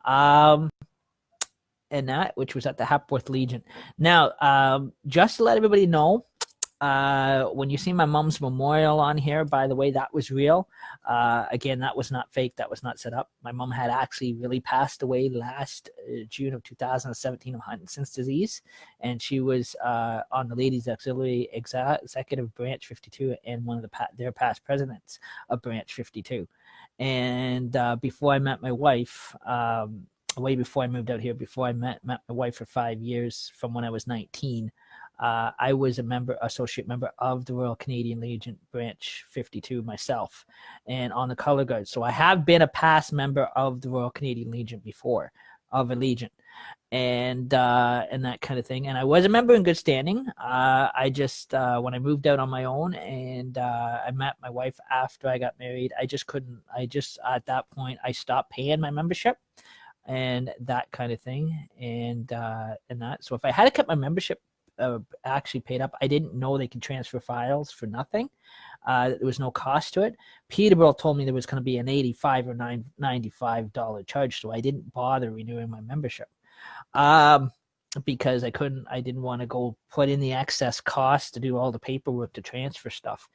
Um, and that, which was at the Hepworth Legion. Now, just to let everybody know, when you see my mom's memorial on here, by the way, that was real. Again, that was not fake. That was not set up. My mom had actually really passed away last June of 2017 of Huntington's disease, and she was on the Ladies Auxiliary Executive Branch 52 and one of their past presidents of Branch 52. And before I met my wife, way before I moved out here, before I met my wife for 5 years from when I was 19, I was associate member of the Royal Canadian Legion Branch 52 myself, and on the color guard. So I have been a past member of the Royal Canadian Legion before, of a legion, and that kind of thing. And I was a member in good standing. I just when I moved out on my own, and I met my wife after I got married, I just couldn't. I just at that point I stopped paying my membership and that kind of thing, and that. So if I had to cut my membership actually paid up. I didn't know they could transfer files for nothing. There was no cost to it. Peterborough told me there was going to be an $85 or $95 charge, so I didn't bother renewing my membership because I didn't want to go put in the excess cost to do all the paperwork to transfer stuff.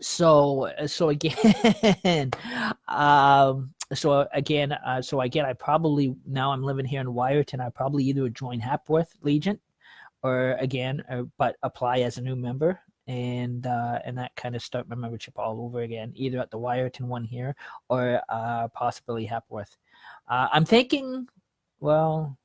So again, I probably, now I'm living here in Wyerton, I probably either would join Hepworth Legion but apply as a new member and that kind of start my membership all over again, either at the Wyerton one here or possibly Hepworth. I'm thinking, well,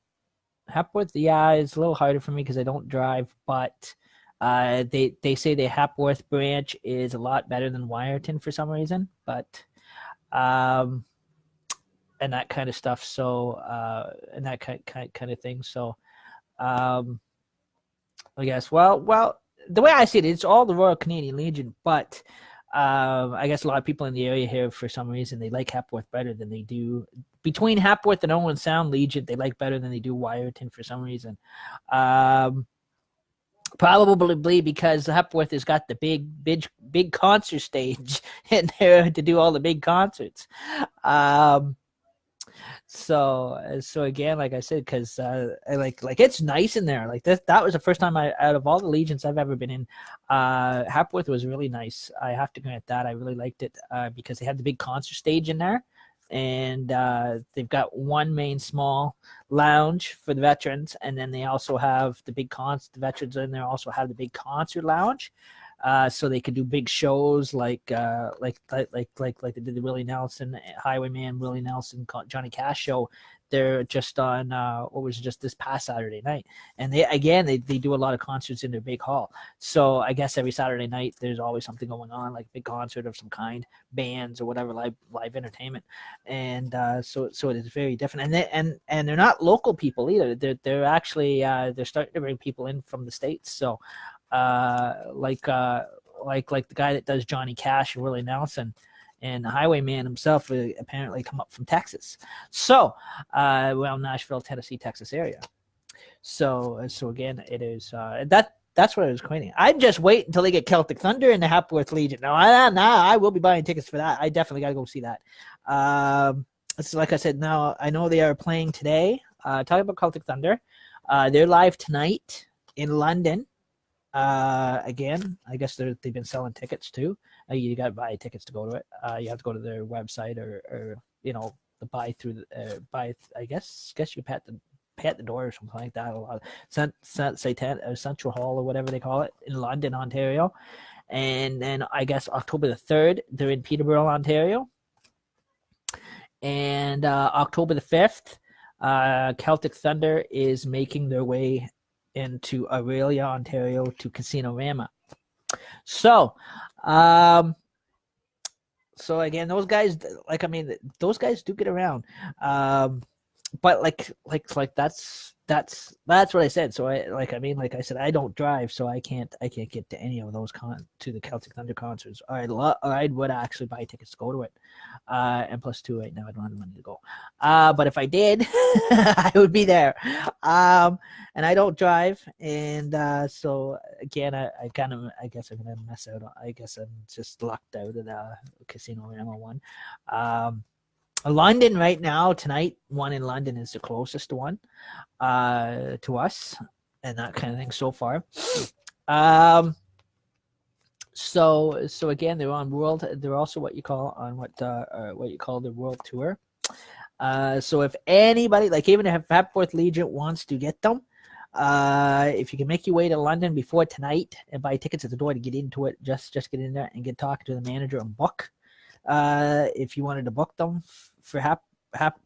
Hepworth, yeah, it's a little harder for me because I don't drive, but they say the Hepworth branch is a lot better than Wyerton for some reason, but and that kind of stuff. So and that kind of thing. So I guess well, the way I see it, it's all the Royal Canadian Legion, but I guess a lot of people in the area here, for some reason, they like Hepworth better than they do. Between Hepworth and Owen Sound Legion, they like better than they do Wyerton for some reason. Probably because Hepworth has got the big concert stage in there to do all the big concerts. So again, like I said, because like it's nice in there. Like that was the first time out of all the legions I've ever been in, Hepworth was really nice. I have to grant that. I really liked it because they had the big concert stage in there, and they've got one main small lounge for the veterans, and then they also have the the veterans in there also have the big concert lounge. So they could do big shows like they did the Willie Nelson, Highwayman, Willie Nelson, Johnny Cash show. They're just on what was just this past Saturday night, and they do a lot of concerts in their big hall. So I guess every Saturday night there's always something going on, like a big concert of some kind, bands or whatever, live entertainment, and so it is very different. And they're not local people either. They're actually they're starting to bring people in from the States. So. Like the guy that does Johnny Cash and Willie Nelson, and the Highwayman himself apparently come up from Texas. So, Nashville, Tennessee, Texas area. So again, it is that's what I was claiming. I'd just wait until they get Celtic Thunder and the Hepworth Legion. Now I will be buying tickets for that. I definitely got to go see that. So like I said, now I know they are playing today. Talking about Celtic Thunder, they're live tonight in London. Again, I guess they've been selling tickets too. You got to buy tickets to go to it. You have to go to their website or the buy through the buy. I guess you pay at the door or something like that. A lot of Central Hall or whatever they call it in London, Ontario, and then I guess October the 3rd they're in Peterborough, Ontario, and October the 5th, Celtic Thunder is making their way into Aurelia, Ontario to Casino-Rama. So again, those guys, those guys do get around. But that's what I said. So like I said, I don't drive, so I can't get to any of those to the Celtic Thunder concerts. I would actually buy tickets to go to it. And plus two right now, I don't have the money to go. But if I did, I would be there. And I don't drive, and so again, I guess I'm gonna mess out. I guess I'm just lucked out of the Casino Rama one. London right now tonight. One in London is the closest one to us, and that kind of thing so far. So again, they're on world. They're also what you call on what you call the world tour. So if anybody, like even if Hapworth Legion wants to get them, if you can make your way to London before tonight and buy tickets at the door to get into it, just get in there and get talking to the manager and book. If you wanted to book them for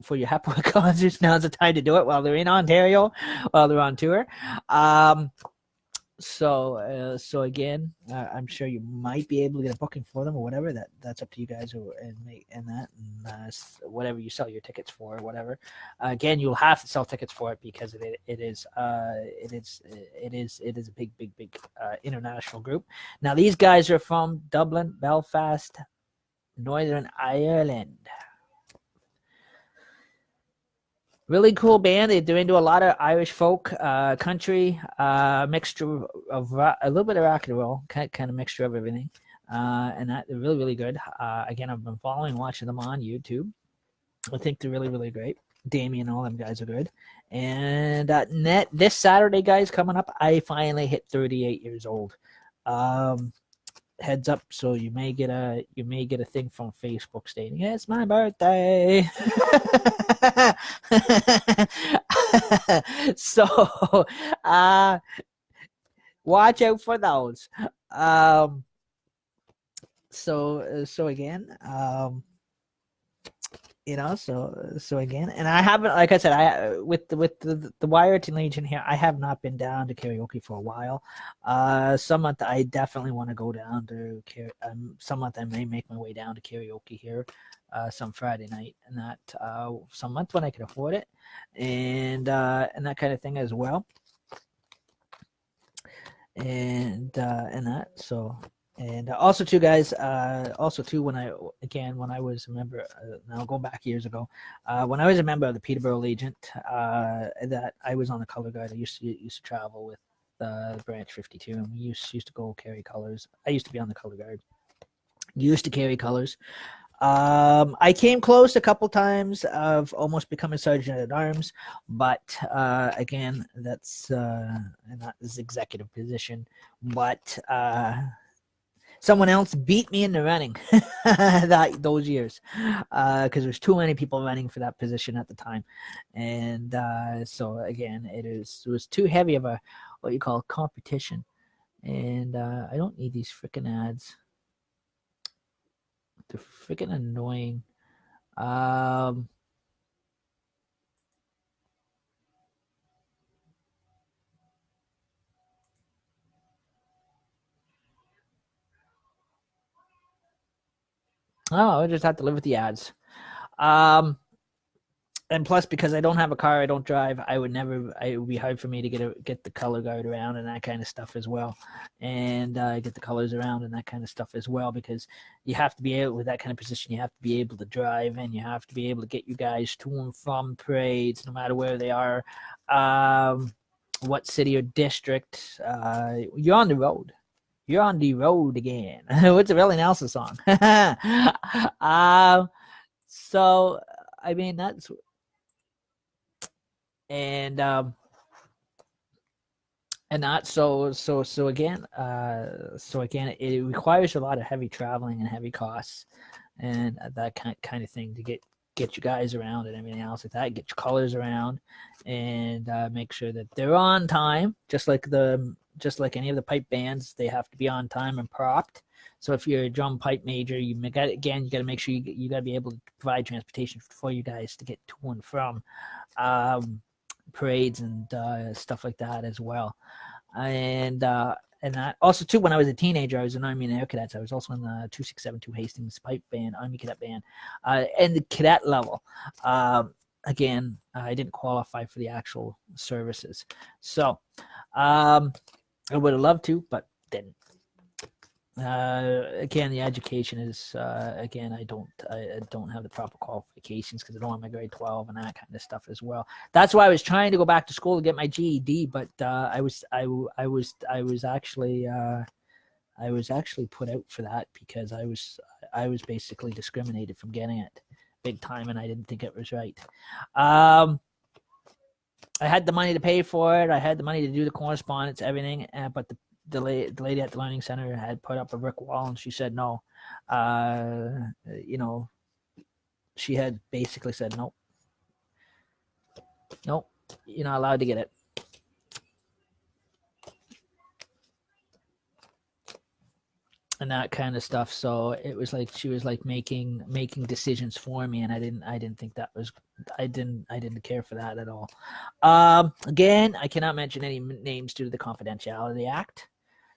for your Hapworth concerts, now's the time to do it while they're in Ontario, while they're on tour. So again, I'm sure you might be able to get a booking for them or whatever. That's up to you guys, and whatever you sell your tickets for, or whatever. Again, you'll have to sell tickets for it because it is a big international group. Now these guys are from Dublin, Belfast, Northern Ireland. Really cool band. They're into a lot of Irish folk, country, mixture of a little bit of rock and roll, kind of mixture of everything. And they're really, really good. Again, I've been watching them on YouTube. I think they're really, really great. Damien and all them guys are good. And this Saturday, guys, coming up, I finally hit 38 years old. Heads up, so you may get a thing from Facebook stating it's my birthday. So watch out for those. So again, so again, and I haven't, like I said, I with the Wiarton Legion here, I have not been down to karaoke for a while. Some month I definitely want to go down to some month I may make my way down to karaoke here, some Friday night, and that some month when I can afford it, and that kind of thing as well, and that so. And also too, guys, when I was a member, now going back years ago, when I was a member of the Peterborough Legion, that I was on the color guard. I used to travel with Branch 52, and we used to go carry colors. I used to be on the color guard. Used to carry colors. I came close a couple times of almost becoming sergeant at arms, but again, that's not this executive position, but someone else beat me in the running those years because there's too many people running for that position at the time, and so again, it was too heavy of a what you call competition, and I don't need these freaking ads. They're freaking annoying. Oh, I just have to live with the ads. And plus, because I don't have a car, I don't drive. It would be hard for me to get the color guard around and that kind of stuff as well, and get the colors around and that kind of stuff as well. Because you have to be able, with that kind of position, you have to be able to drive, and you have to be able to get you guys to and from parades, no matter where they are, what city or district. You're on the road. You're on the road again. What's a Willie Nelson song? So I mean that's. And that so again it requires a lot of heavy traveling and heavy costs and that kind of thing to get you guys around and everything else like that, get your colors around, and make sure that they're on time, just like any of the pipe bands. They have to be on time and propped. So if you're a drum pipe major, you got to make sure you got to be able to provide transportation for you guys to get to and from parades and stuff like that as well. And that also too, when I was a teenager, I was in Army and Air Cadets. I was also in the 2672 Hastings Pipe Band, Army Cadet Band, and the cadet level. Again, I didn't qualify for the actual services, so I would have loved to, but didn't. Again, the education is again, I don't have the proper qualifications because I don't have my grade 12 and that kind of stuff as well. That's why I was trying to go back to school to get my GED, but I was actually put out for that because I was basically discriminated from getting it big time, and I didn't think it was right. I had the money to pay for it. I had the money to do the correspondence, everything, but the lady at the learning center had put up a brick wall, and she said no. She had basically said nope, you're not allowed to get it. And that kind of stuff. So it was like she was like making decisions for me, and I didn't think that was I didn't care for that at all. Again, I cannot mention any names due to the Confidentiality Act.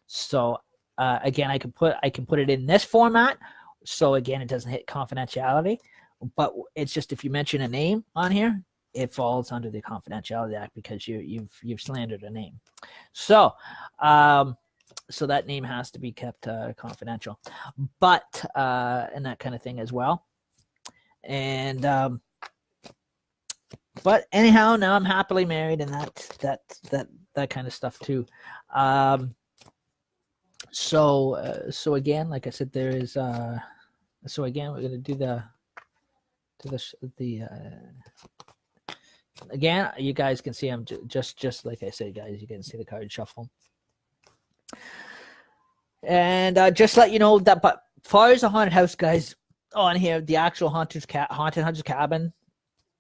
So again, I can put it in this format. So again, it doesn't hit confidentiality, but it's just if you mention a name on here, it falls under the Confidentiality Act because you've slandered a name. So so that name has to be kept confidential, but and that kind of thing as well. And but anyhow, now I'm happily married, and that kind of stuff too. So again, like I said, there is so again we're gonna do the again, you guys can see I'm just like I said, guys, you can see the card shuffle. And just let you know that, but as far as the haunted house, guys, on here, the actual haunted hunter's cabin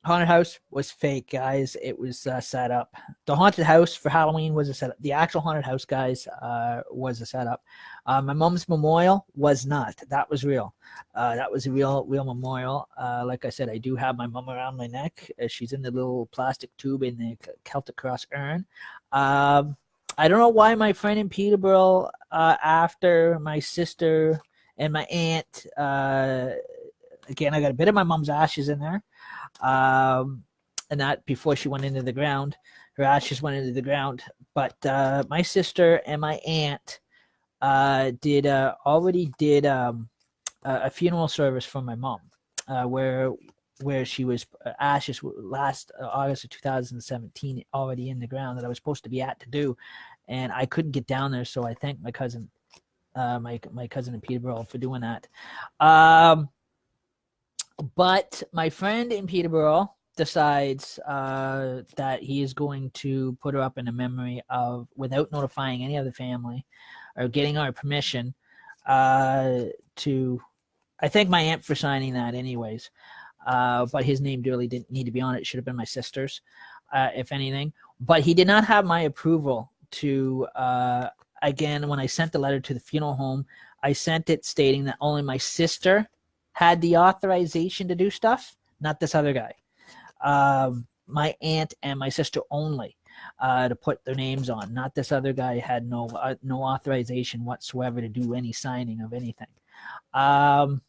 haunted house was fake, guys. It was set up. The haunted house for Halloween was a setup. The actual haunted house, guys, was a setup. My mom's memorial was not. That was real. That was a real memorial. Like I said, I do have my mom around my neck. She's in the little plastic tube in the Celtic Cross urn. I don't know why my friend in Peterborough, after my sister and my aunt, again, I got a bit of my mom's ashes in there. And that before she went into the ground, her ashes went into the ground. But my sister and my aunt already did a funeral service for my mom, where she was ashes last August of 2017 already in the ground that I was supposed to be at to do, and I couldn't get down there, so I thank my cousin, my cousin in Peterborough for doing that. But my friend in Peterborough decides that he is going to put her up in a memory of, without notifying any other family or getting our permission, to, I thank my aunt for signing that anyways. But his name really didn't need to be on it. It should have been my sister's, if anything. But he did not have my approval to, again, when I sent the letter to the funeral home, I sent it stating that only my sister had the authorization to do stuff, not this other guy. My aunt and my sister only to put their names on. Not this other guy had no authorization whatsoever to do any signing of anything. And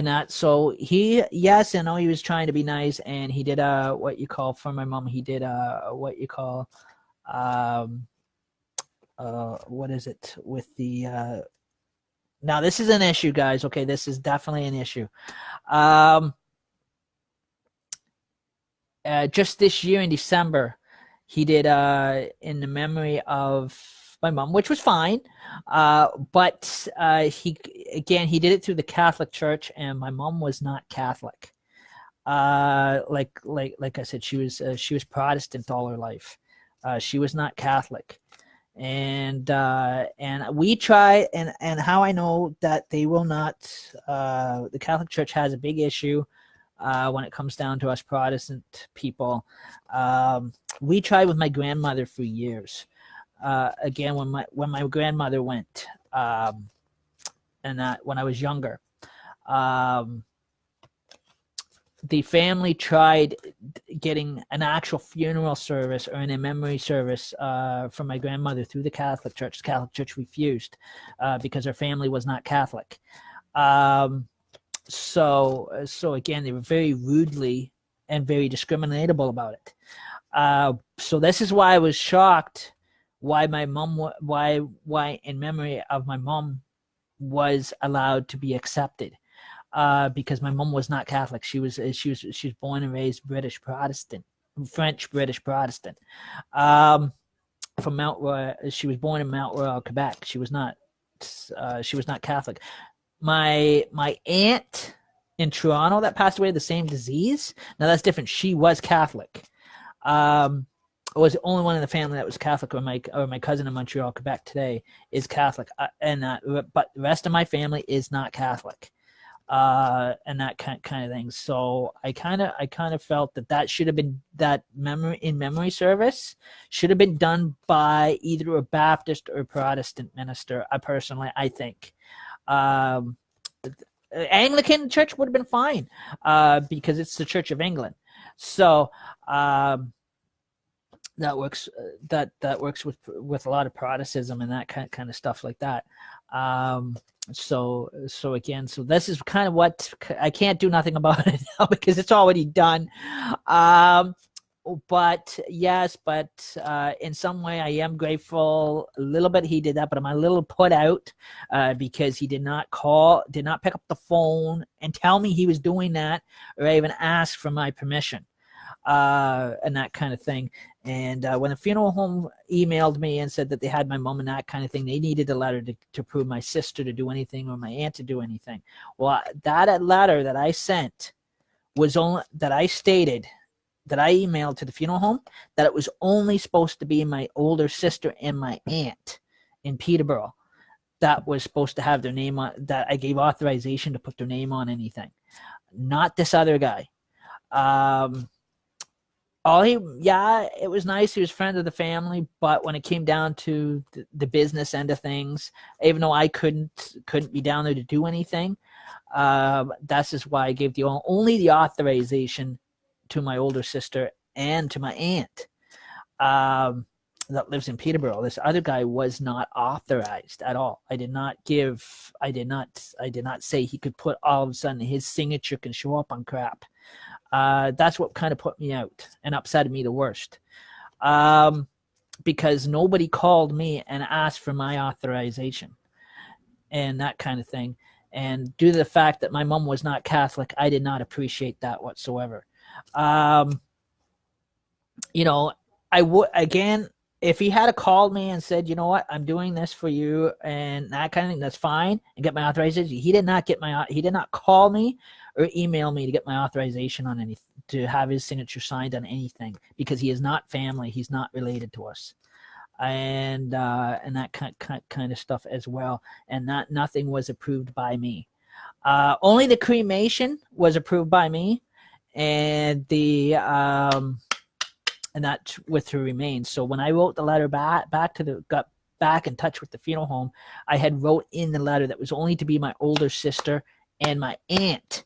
that, so yes, I know he was trying to be nice, and he did what you call, for my mom, he did what you call, what is it with the, now this is an issue, guys. Okay, this is definitely an issue. Just this year in December, he did in the memory of my mom, which was fine. But he did it through the Catholic Church, and my mom was not Catholic. Like I said, she was Protestant all her life. She was not Catholic. And we try, and how I know that they will not, the Catholic Church has a big issue when it comes down to us Protestant people. We tried with my grandmother for years. Again, when my grandmother went, and that when I was younger, the family tried getting an actual funeral service or a memory service for my grandmother through the Catholic Church. The Catholic Church refused because her family was not Catholic. So again, they were very rudely and very discriminatable about it. So this is why I was shocked why my mom, why in memory of my mom was allowed to be accepted. Because my mom was not Catholic. She was born and raised British Protestant, French British Protestant. From Mount Royal, she was born in Mount Royal, Quebec. She was not Catholic. My aunt in Toronto that passed away of the same disease. Now that's different. She was Catholic. I was the only one in the family that was Catholic, or my cousin in Montreal, Quebec today is Catholic, but the rest of my family is not Catholic, and that kind of thing. So I kind of felt that should have been, that memory service should have been done by either a Baptist or Protestant minister. I think. Anglican church would have been fine, because it's the Church of England. So that works. That works with a lot of Protestantism and that kind of stuff like that. So this is kind of what I can't do nothing about it now because it's already done. But yes, in some way I am grateful a little bit he did that, but I'm a little put out because he did not pick up the phone and tell me he was doing that, or even ask for my permission, and that kind of thing. And when the funeral home emailed me and said that they had my mom and that kind of thing, they needed a letter to prove my sister to do anything or my aunt to do anything. Well, that letter that I sent was only that I stated that I emailed to the funeral home that it was only supposed to be my older sister and my aunt in Peterborough that was supposed to have their name on, that I gave authorization to put their name on anything, not this other guy. It was nice. He was a friend of the family, but when it came down to the business end of things, even though I couldn't be down there to do anything, that's just why I gave only the authorization to my older sister and to my aunt that lives in Peterborough. This other guy was not authorized at all. I did not say he could put all of a sudden his signature can show up on crap. That's what kind of put me out and upset me the worst, because nobody called me and asked for my authorization and that kind of thing. And due to the fact that my mom was not Catholic, I did not appreciate that whatsoever. I would, again, if he had called me and said, you know what, I'm doing this for you and that kind of thing, that's fine, and get my authorization. He did not call me or email me to get my authorization on anything, to have his signature signed on anything, because he is not family. He's not related to us, and that kind of stuff as well. And nothing was approved by me. Only the cremation was approved by me, and and that with her remains. So when I wrote the letter got back in touch with the funeral home, I had wrote in the letter that was only to be my older sister and my aunt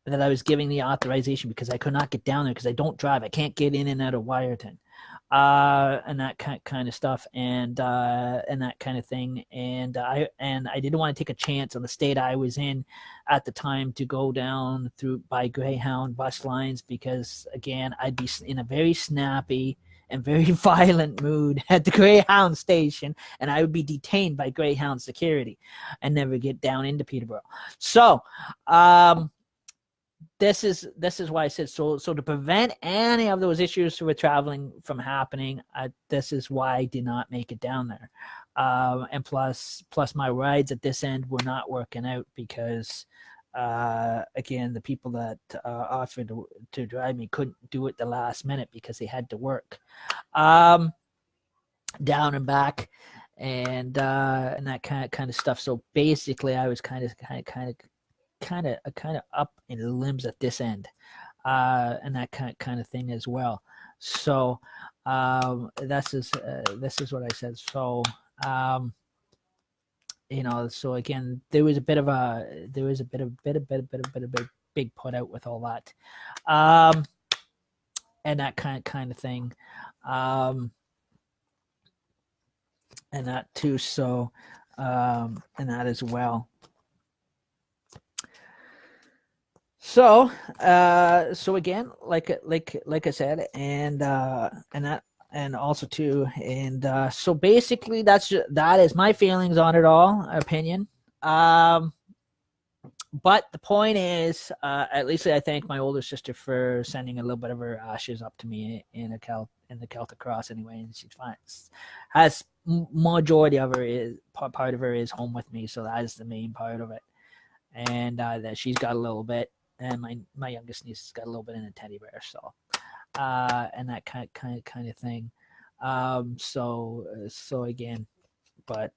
that I was giving the authorization, because I could not get down there because I don't drive. I can't get in and out of Wyerton, and that kind of stuff, and that kind of thing. And I didn't want to take a chance on the state I was in at the time to go down by Greyhound bus lines, because again, I'd be in a very snappy and very violent mood at the Greyhound station, and I would be detained by Greyhound security and never get down into Peterborough. So, this is why I said so to prevent any of those issues with traveling from happening. This is why I did not make it down there, and plus my rides at this end were not working out because again, the people that offered to drive me couldn't do it the last minute because they had to work down and back, and that kind of stuff. So basically, I was kind of up in the limbs at this end, and that kind of thing as well. So this is what I said. So so again, there was a bit of a big put out with all that, and that kind of thing, and that too. So and that as well. So again, like I said, and that, and also too, and so basically that is my feelings on it all, opinion. But the point is, at least I thank my older sister for sending a little bit of her ashes up to me in the Celtic Cross anyway, and she's fine. Has majority of her is part of her is home with me, so that is the main part of it. and that she's got a little bit, and my youngest niece has got a little bit in a teddy bear. So and that kind of thing. So again, but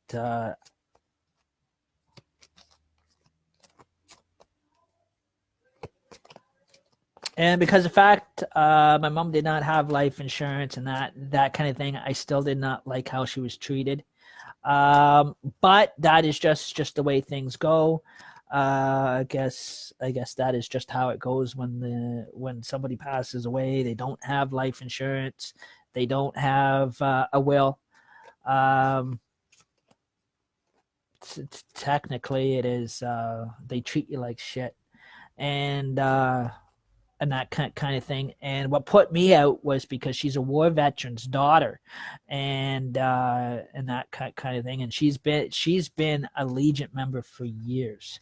and because of the fact my mom did not have life insurance and that kind of thing, I still did not like how she was treated. But that is just the way things go. I guess that is just how it goes when somebody passes away. They don't have life insurance. They don't have a will. Technically, it is they treat you like shit, and that kind of thing. And what put me out was because she's a war veteran's daughter, and that kind of thing. And she's been a Legion member for years,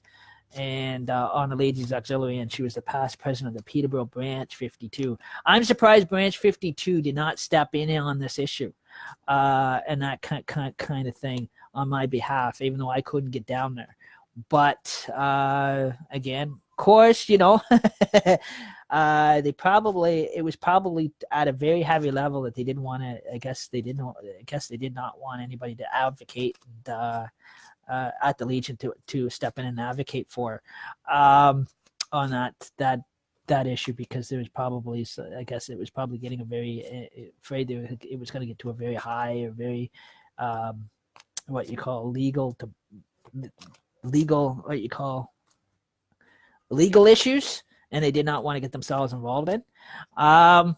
and on the Ladies Auxiliary, and she was the past president of the Peterborough Branch 52. I'm surprised Branch 52 did not step in on this issue, and that kind of thing on my behalf, even though I couldn't get down there. But again, of course, it was probably at a very heavy level that they didn't want to. I guess they did not want anybody to advocate at the Legion to step in and advocate for on that issue, because there was probably, I guess it was probably getting a very afraid it was going to get to a very high or very what you call legal issues, and they did not want to get themselves involved in, and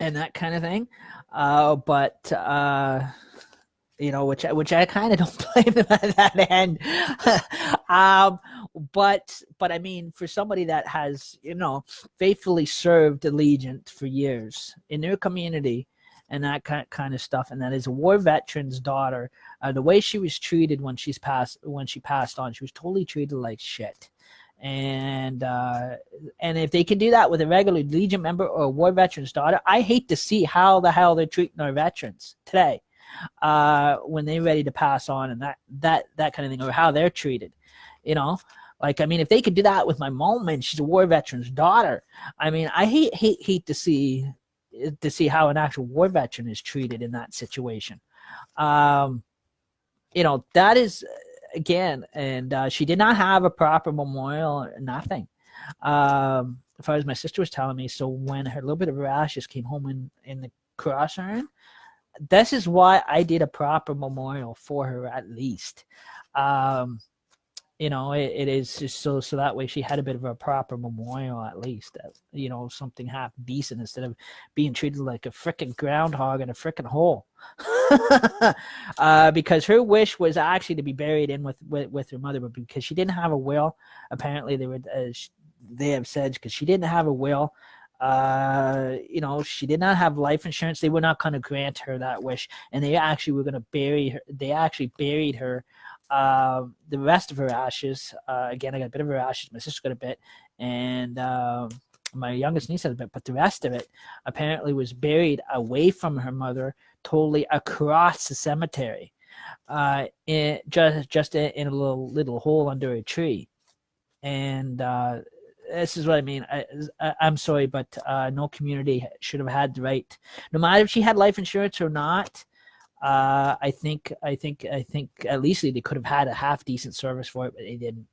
that kind of thing. But which I kind of don't blame them at that end. But I mean, for somebody that has faithfully served the Legion for years in their community and that kind of stuff, and that is a war veteran's daughter, the way she was treated when she passed on, she was totally treated like shit. And if they can do that with a regular Legion member or a war veteran's daughter, I hate to see how the hell they're treating our veterans today when they're ready to pass on, and that kind of thing, or how they're treated. Like, I mean, if they could do that with my mom and she's a war veteran's daughter, I mean, I hate to see how an actual war veteran is treated in that situation. That is, again, and she did not have a proper memorial or nothing. As far as my sister was telling me, so when her little bit of rashes came home in the cross urn, this is why I did a proper memorial for her, at least. It is just so that way she had a bit of a proper memorial, at least, something half decent, instead of being treated like a freaking groundhog in a freaking hole. Because her wish was actually to be buried in with her mother, but because she didn't have a will, apparently they have said, because she didn't have a will, she did not have life insurance, they were not going to grant her that wish, and they actually were going to bury her. They actually buried her. The rest of her ashes, again, I got a bit of her ashes, my sister got a bit, and my youngest niece had a bit, but the rest of it apparently was buried away from her mother, totally across the cemetery, just in a little hole under a tree. And this is what I mean. I'm sorry, but no community should have had the right, no matter if she had life insurance or not. I think at least they could have had a half decent service for it, but they didn't.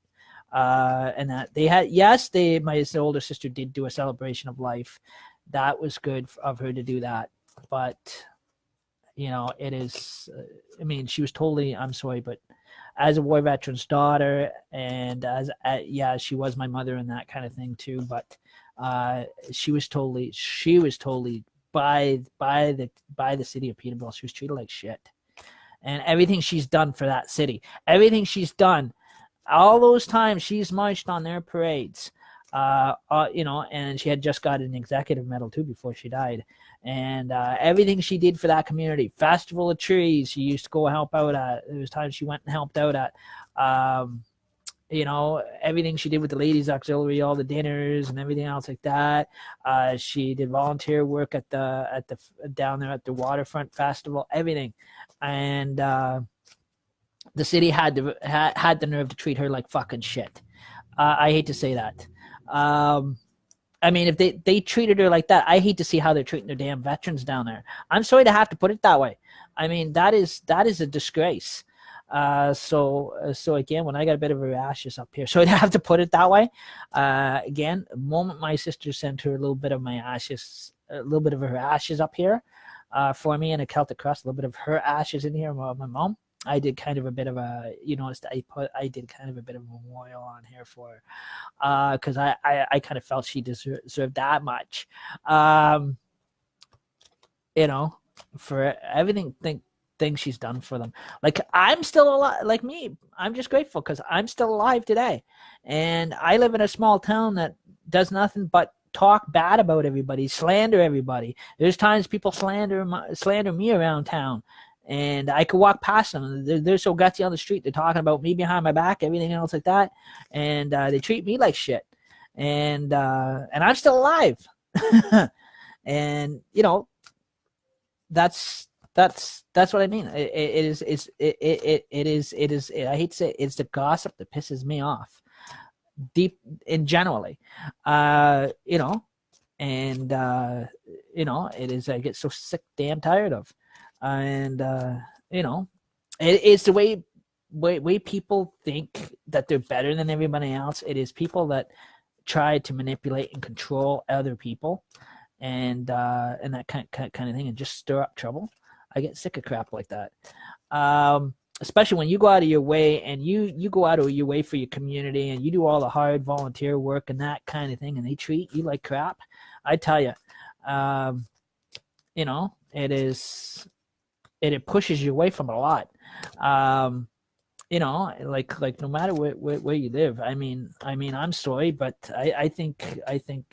And that they had, yes, my older sister did do a celebration of life. That was good of her to do that. But, it is, I mean, she was totally, I'm sorry, but as a war veteran's daughter, and she was my mother and that kind of thing too. But she was totally by the city of Peterborough. She was treated like shit, and everything she's done for that city, everything she's done, all those times she's marched on their parades, and she had just got an executive medal too before she died, and everything she did for that community, Festival of Trees, she used to go help out at. There was times she went and helped out at. Everything she did with the Ladies Auxiliary, all the dinners and everything else like that. She did volunteer work at the down there at the Waterfront Festival, everything. And the city had the nerve to treat her like fucking shit. I hate to say that. I mean, if they treated her like that, I hate to see how they're treating their damn veterans down there. I'm sorry to have to put it that way. I mean, that is a disgrace. So again, when I got a bit of her ashes up here, so I'd have to put it that way. Again, the moment my sister sent her a little bit of my ashes, a little bit of her ashes up here, for me in a Celtic cross, a little bit of her ashes in here, my mom. I did kind of a bit of a, you noticed I did kind of a bit of a memorial on here for her, because I kind of felt she deserved that much, you know, for everything thing she's done for them. Like, I'm still alive. Like me, I'm just grateful because I'm still alive today, and I live in a small town that does nothing but talk bad about everybody, slander everybody. There's times people slander me around town, and I could walk past them. They're so gutsy on the street. They're talking about me behind my back, everything else like that, and they treat me like shit. And I'm still alive, and you know, that's what I mean. It is I hate to say it, it's the gossip that pisses me off deep in generally, you know, and you know, it is, I get so sick damn tired of, and you know, it's the way people think that they're better than everybody else. It is people that try to manipulate and control other people, and that kind of thing, and just stir up trouble. I get sick of crap like that. Especially when you go out of your way, and you go out of your way for your community, and you do all the hard volunteer work and that kind of thing, and they treat you like crap. I tell you, you know, it pushes you away from a lot. You know, like no matter where you live. I mean, I'm sorry, but I think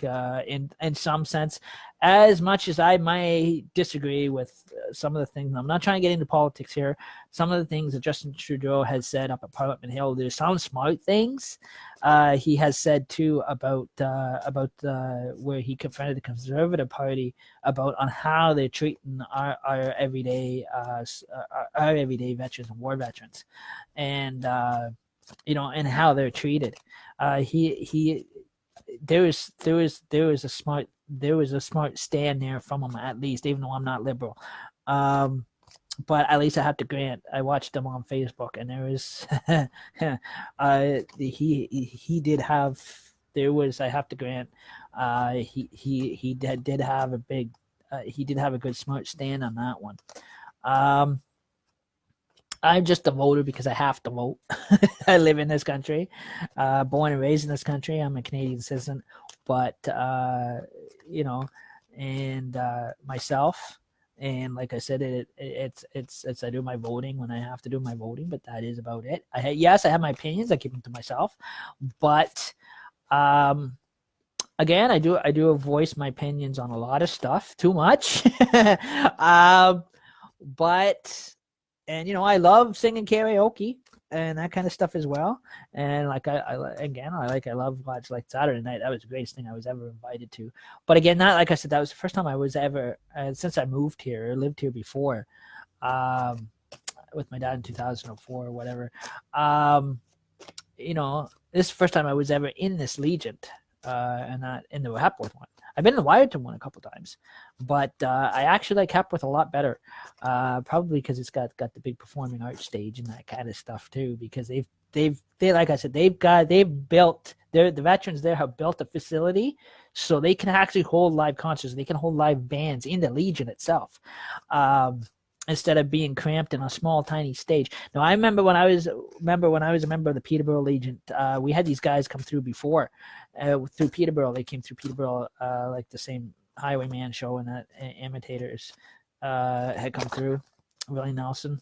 in some sense, as much as I might disagree with some of the things, I'm not trying to get into politics here. Some of the things that Justin Trudeau has said up at Parliament Hill, there's some smart things. He has said too about where he confronted the Conservative Party about on how they're treating our everyday veterans and war veterans, and you know, and how they're treated. There was a smart stand there from him, at least, even though I'm not liberal. But at least I have to grant, I watched him on Facebook, and there was he did have, there was, I have to grant, he did have a big, he did have a good smart stand on that one. I'm just a voter because I have to vote. I live in this country, born and raised in this country. I'm a Canadian citizen, but you know, and myself, and like I said, it's I do my voting when I have to do my voting, but that is about it. Yes, I have my opinions. I keep them to myself, but again, I do voice my opinions on a lot of stuff. Too much, but. And, you know, I love singing karaoke and that kind of stuff as well. And like, I love watch like Saturday night. That was the greatest thing I was ever invited to. But again, not like I said, that was the first time I was ever, since I moved here or lived here before, with my dad in 2004 or whatever. You know, this is the first time I was ever in this Legion, and not in the Hepworth one. I've been in the Wyerton one a couple times, but I actually like Hepworth a lot better, probably because it's got the big performing arts stage and that kind of stuff too. Because they like I said, they've built, the veterans there have built a facility so they can actually hold live concerts. They can hold live bands in the Legion itself, instead of being cramped in a small tiny stage. Now I remember when I was a member of the Peterborough Legion, we had these guys come through before. Through Peterborough, they came through Peterborough, like the same Highwayman show, and that Imitators had come through. Willie Nelson,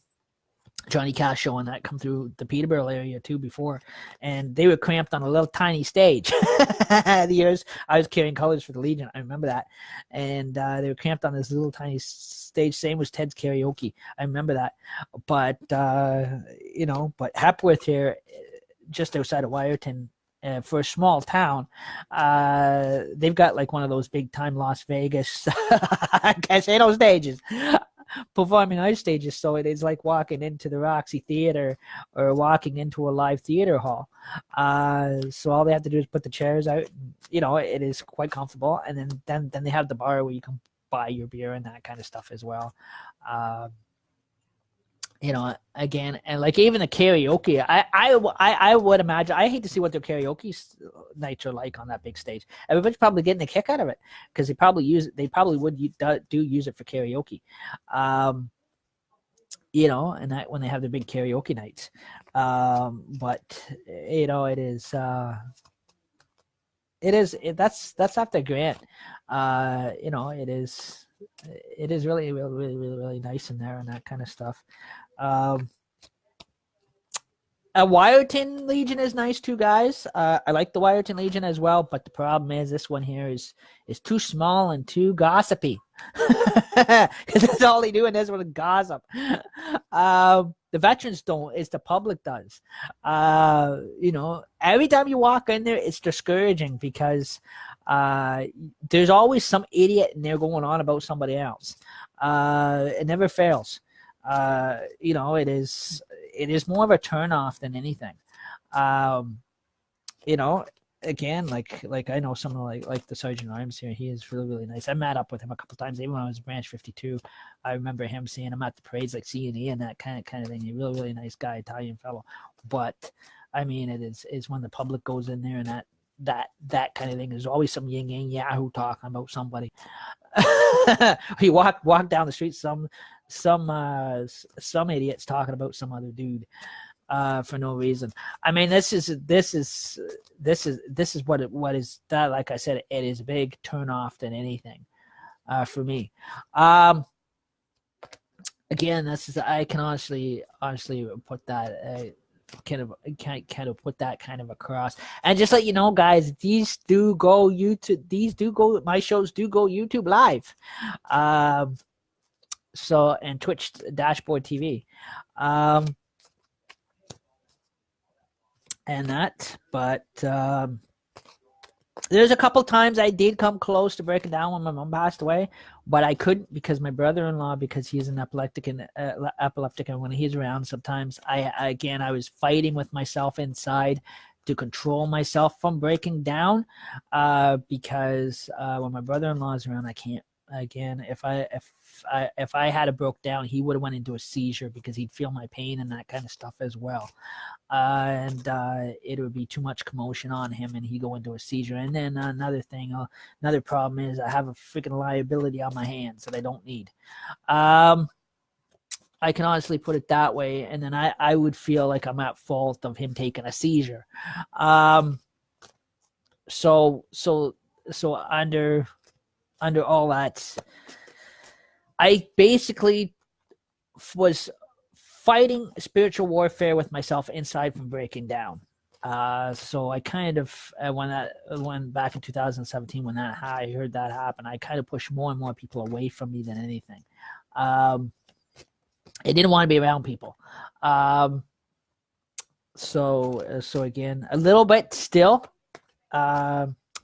Johnny Cash show, and that come through the Peterborough area too before, and they were cramped on a little tiny stage. The years I was carrying colors for the Legion, I remember that, and they were cramped on this little tiny stage. Same was Ted's Karaoke, I remember that. But you know, but Hepworth here, just outside of Wyerton. For a small town, they've got like one of those big time Las Vegas casino stages. performing art stages. So it is like walking into the Roxy Theater or walking into a live theater hall. So all they have to do is put the chairs out. It is quite comfortable, and then they have the bar where you can buy your beer and that kind of stuff as well. Uh, again, and like even the karaoke, I would imagine, I hate to see what their karaoke nights are like on that big stage. Everybody's probably getting a kick out of it because they probably do use it for karaoke. And that when they have their big karaoke nights. But that's after Grant. It is really, really, really, really, really nice in there and that kind of stuff. A Wyerton Legion is nice too, guys. I like the Wyerton Legion as well, but the problem is this one here is too small and too gossipy. Because that's all they do in this one is gossip. The veterans don't, it's the public does. Every time you walk in there, it's discouraging because there's always some idiot in there going on about somebody else. It never fails. It is more of a turnoff than anything. Again, like I know someone like the Sergeant Arms here. He is really, really nice. I met up with him a couple times, even when I was Branch 52. I remember him seeing him at the parades, like C&E and that kind of thing. He's a really, really nice guy, Italian fellow. But I mean, it's when the public goes in there and that kind of thing. There's always some yin yang yahoo talking about somebody. You walk down the street, some idiots talking about some other dude for no reason. I mean, this is what is that. Like I said, it is a big turn off than anything for me. Again, I can honestly put that. Kind of put that kind of across, and just let you know, guys, my shows do go YouTube live, so, and Twitch dashboard TV, and that, but there's a couple times I did come close to breaking down when my mom passed away, but I couldn't because my brother-in-law, because he's an epileptic, and when he's around, sometimes I was fighting with myself inside to control myself from breaking down, because when my brother-in-law is around, I can't. Again, if I had a broke down, he would have went into a seizure because he'd feel my pain and that kind of stuff as well, and it would be too much commotion on him, and he'd go into a seizure. And then another problem is I have a freaking liability on my hands that I don't need. I can honestly put it that way, and then I would feel like I'm at fault of him taking a seizure. So under all that, I basically was fighting spiritual warfare with myself inside from breaking down. So I kind of, when back in 2017, when I heard that happen, I kind of pushed more and more people away from me than anything. I didn't want to be around people. So again, a little bit still.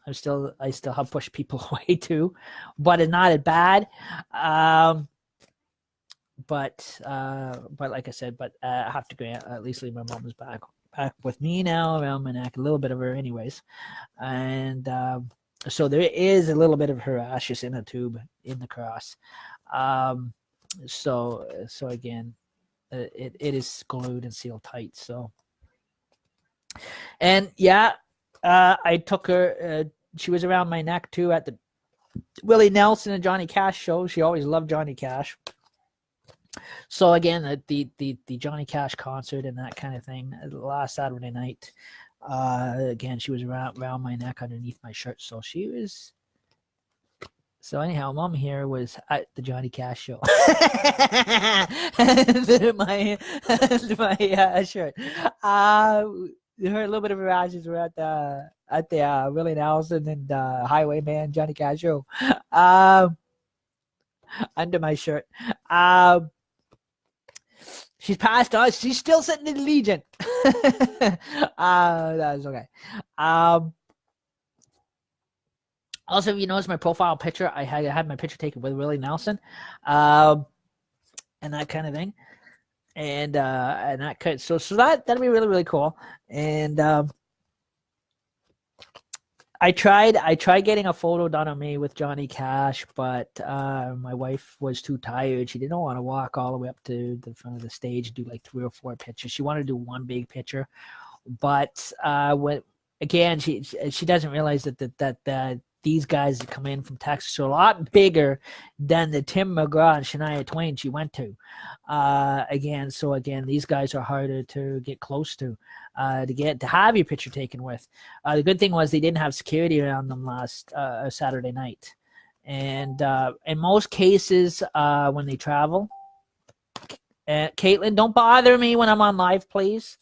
I still have pushed people away too, but it's not as bad. But like I said, I have to at least leave my mom is back with me now around my neck, a little bit of her anyways, and so there is a little bit of her ashes in a tube in the cross. So again, it is glued and sealed tight. So, and yeah. I took her. She was around my neck too at the Willie Nelson and Johnny Cash show. She always loved Johnny Cash. So again, the Johnny Cash concert and that kind of thing last Saturday night. Again, she was around my neck underneath my shirt. So she was. So anyhow, Mom here was at the Johnny Cash show. my shirt. Her a little bit of her ashes were at the Willie Nelson and Highwayman Johnny Cash show, under my shirt. She's passed on. She's still sitting in the Legion. That was okay. Also, if you notice my profile picture, I had my picture taken with Willie Nelson. and that kind of thing. And that could so that'd be really, really cool. And I tried getting a photo done of me with Johnny Cash, but my wife was too tired. She didn't want to walk all the way up to the front of the stage and do like 3 or 4 pictures. She wanted to do one big picture, but when again she doesn't realize that these guys that come in from Texas are a lot bigger than the Tim McGraw and Shania Twain she went to. Again, these guys are harder to get close to have your picture taken with. The good thing was they didn't have security around them last Saturday night. And in most cases, when they travel, Caitlin, don't bother me when I'm on live, please.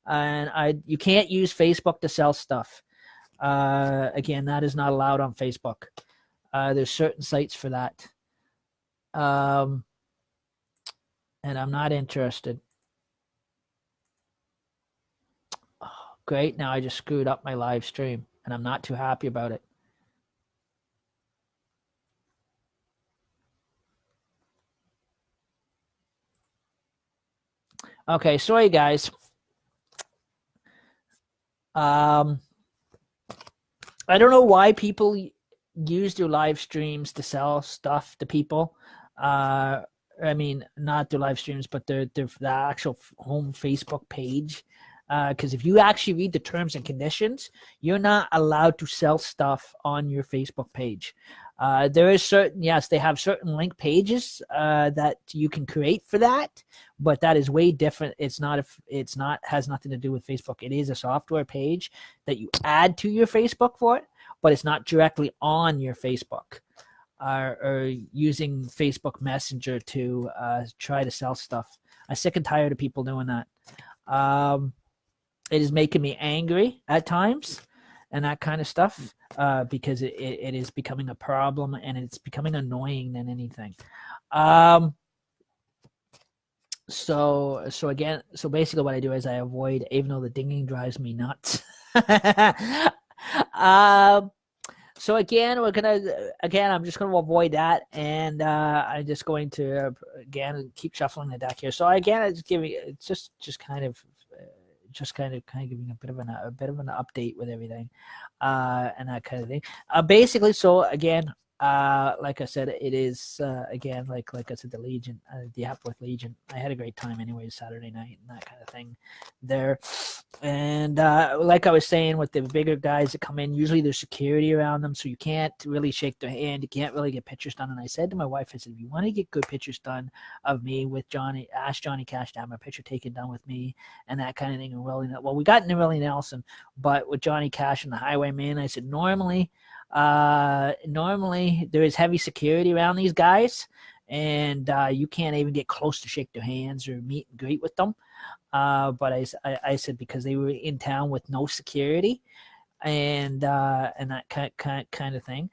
And you can't use Facebook to sell stuff. Again, that is not allowed on Facebook. There's certain sites for that. And I'm not interested. Oh, great. Now I just screwed up my live stream, and I'm not too happy about it. Okay, sorry, guys. I don't know why people use their live streams to sell stuff to people. I mean, not their live streams, but the actual home Facebook page. Because if you actually read the terms and conditions, you're not allowed to sell stuff on your Facebook page. There is yes, they have certain link pages that you can create for that, but that is way different. Has nothing to do with Facebook. It is a software page that you add to your Facebook for it, but it's not directly on your Facebook. Or using Facebook Messenger to try to sell stuff. I'm sick and tired of people doing that. It is making me angry at times and that kind of stuff because it is becoming a problem and it's becoming annoying than anything. So basically what I do is I avoid, even though the dinging drives me nuts. So again, I'm just gonna avoid that, and I'm just going to again keep shuffling the deck here. So again, it's just kind of giving a bit of an update with everything, and that kind of thing. Basically, so again, like I said, it is again like I said, the Legion, the Hepworth Legion. I had a great time anyway Saturday night and that kind of thing there. And like I was saying, with the bigger guys that come in, usually there's security around them, so you can't really shake their hand. You can't really get pictures done. And I said to my wife, I said, if you want to get good pictures done of me with Johnny, ask Johnny Cash to have a picture taken done with me and that kind of thing. And we got into Willie Nelson, but with Johnny Cash and the Highwayman, I said normally there is heavy security around these guys, and you can't even get close to shake their hands or meet and greet with them. But I said because they were in town with no security, and that kind of thing.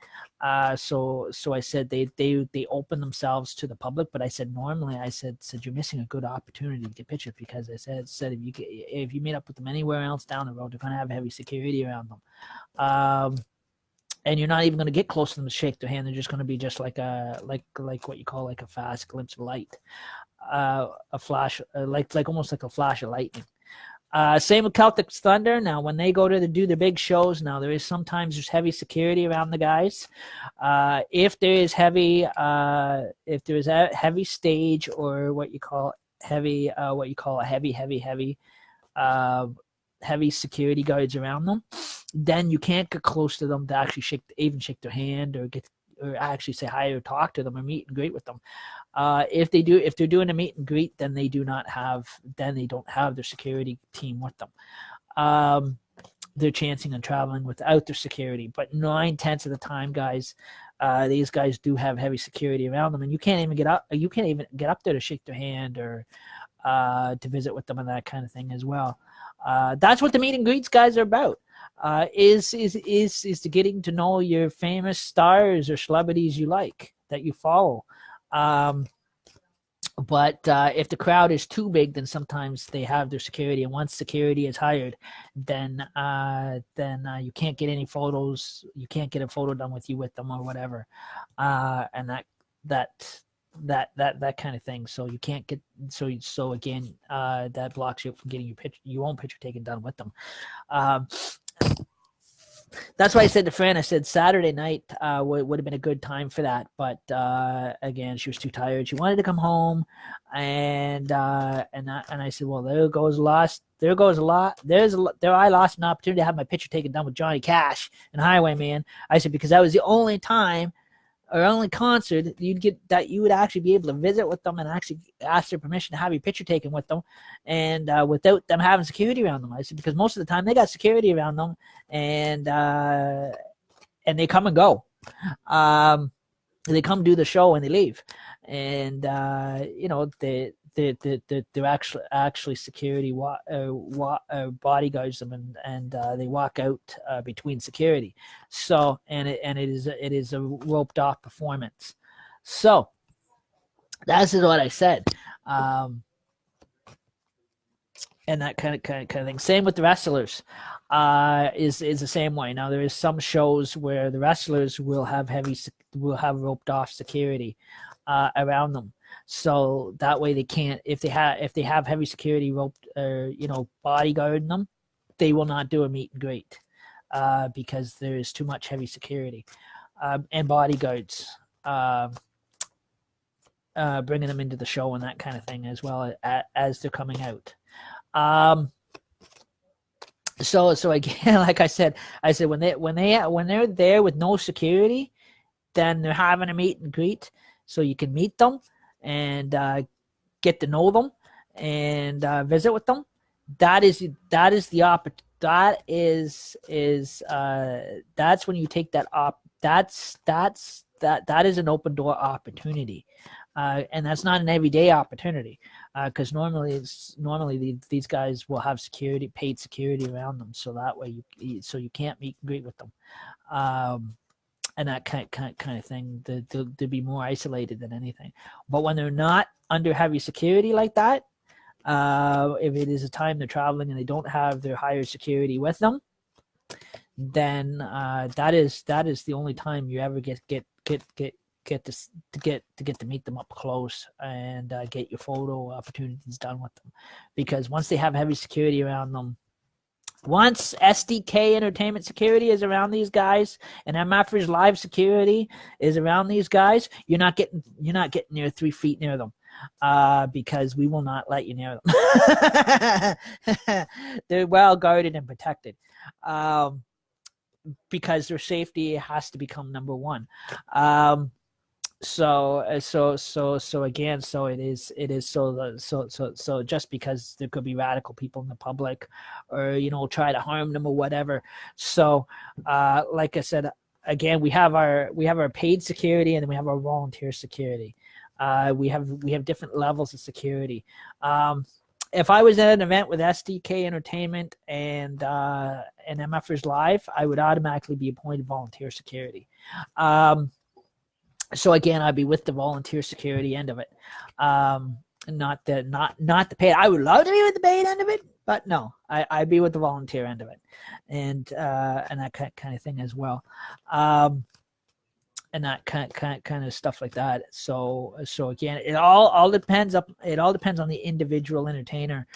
So I said they open themselves to the public, but I said normally I said you're missing a good opportunity to get pictures because I said if you meet up with them anywhere else down the road, they're gonna have heavy security around them. And you're not even going to get close to them to shake their hand. They're just going to be just like what you call like a fast glimpse of light, a flash, like almost like a flash of lightning. Same with Celtic Thunder. Now, when they go to do the big shows, now there's heavy security around the guys. If there is a heavy stage or what you call heavy, heavy security guards around them, then you can't get close to them to actually shake their hand or actually say hi or talk to them or meet and greet with them. If they're doing a meet and greet, then they don't have their security team with them. They're chancing on traveling without their security. But 9/10 of the time, guys, these guys do have heavy security around them, and you can't even get up. You can't even get up there to shake their hand or to visit with them and that kind of thing as well. That's what the meet and greets guys are about. Is to getting to know your famous stars or celebrities you like that you follow. But if the crowd is too big, then sometimes they have their security, and once security is hired, then you can't get any photos. You can't get a photo done with you with them or whatever, and that that kind of thing. So you can't get so again that blocks you from getting your own picture taken done with them. That's why I said to Fran, I said Saturday night would have been a good time for that, but again, she was too tired. She wanted to come home, and I said, well, there goes a lot. There I lost an opportunity to have my picture taken done with Johnny Cash and Highwayman. I said, because that was the only time or only concert you would actually be able to visit with them and actually ask their permission to have your picture taken with them, and without them having security around them. I said, because most of the time they got security around them, and they come and go. They come do the show and they leave, and they're actually security bodyguards them, and they walk out between security. So it is a roped off performance. So that's what I said, and that kind of thing. Same with the wrestlers. Is the same way. Now there is some shows where the wrestlers will have roped off security around them. So that way they can't, if they have heavy security roped bodyguarding them, they will not do a meet and greet because there is too much heavy security and bodyguards bringing them into the show and that kind of thing as well as they're coming out. So again, like I said when they're there with no security, then they're having a meet and greet, so you can meet them and get to know them and visit with them. That's when you take that up. That is an open door opportunity, and that's not an everyday opportunity, because normally these guys will have paid security around them, so that way you can't meet and greet with them. And that kind of thing, they'll be more isolated than anything. But when they're not under heavy security like that, if it is a time they're traveling and they don't have their higher security with them, then that is the only time you ever get to meet them up close and get your photo opportunities done with them. Because once they have heavy security around them, once SDK Entertainment security is around these guys and MFers Live security is around these guys, you're not getting near 3 feet near them, because we will not let you near them. They're well guarded and protected, because their safety has to become number one. So again, so it is so just because there could be radical people in the public, or try to harm them or whatever. So like I said, again, we have our paid security, and then we have our volunteer security. We have different levels of security. If I was at an event with SDK Entertainment and MFers Live, I would automatically be appointed volunteer security. So again, I'd be with the volunteer security end of it, not the paid. I would love to be with the paid end of it, but no, I'd be with the volunteer end of it, and that kind of thing as well, and that kind of stuff like that. So again, it all depends on the individual entertainer,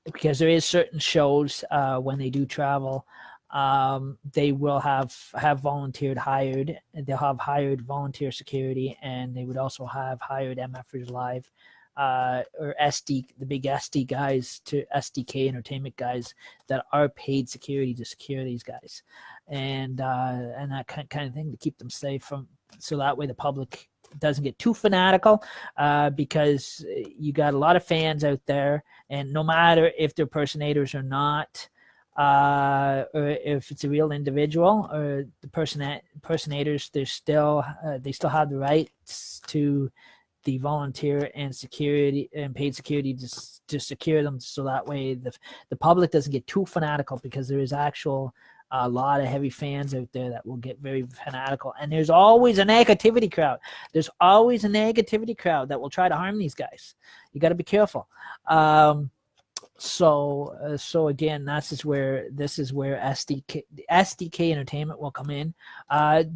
because there is certain shows when they do travel. They will have hired. They'll have hired volunteer security, and they would also have hired MFers Live, or SD, the big SD guys, to SDK Entertainment guys that are paid security to secure these guys, and that kind of thing to keep them safe so that way the public doesn't get too fanatical, because you got a lot of fans out there, and no matter if they're impersonators or not, or if it's a real individual or the impersonators, they still have the rights to the volunteer and security and paid security to secure them, so that way the public doesn't get too fanatical, because there is a lot of heavy fans out there that will get very fanatical, and there's always a negativity crowd. There's always a negativity crowd that will try to harm these guys. You got to be careful. So again, this is where SDK Entertainment will come in.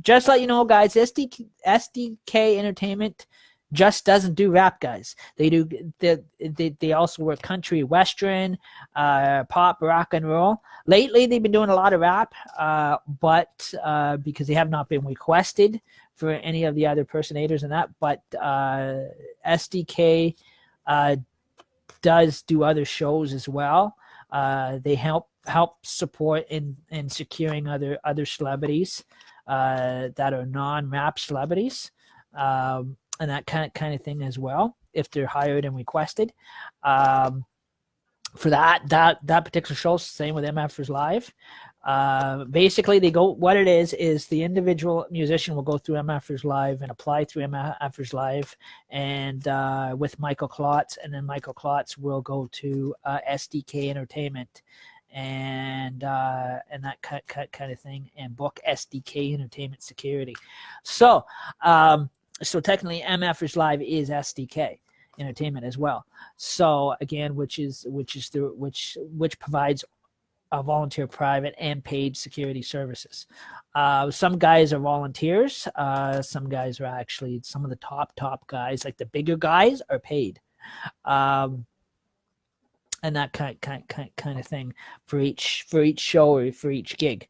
Just let you know, guys, SDK Entertainment just doesn't do rap, guys. They also work country, western, pop, rock and roll. Lately, they've been doing a lot of rap, but because they have not been requested for any of the other personators and that. But SDK does do other shows as well. They help support in securing other celebrities that are non-rap celebrities, and that kind of thing as well, if they're hired and requested. For that particular show, same with MFers Live. Basically, they go. What it is the individual musician will go through MFers Live and apply through MFers Live, and with Michael Klotz, and then Michael Klotz will go to SDK Entertainment, and that kind of thing, and book SDK Entertainment security. So technically, MFers Live is SDK Entertainment as well. So again, which provides volunteer, private, and paid security services. Some guys are volunteers. Some guys are actually, some of the top guys, like the bigger guys, are paid. And that kind of thing for each show or for each gig.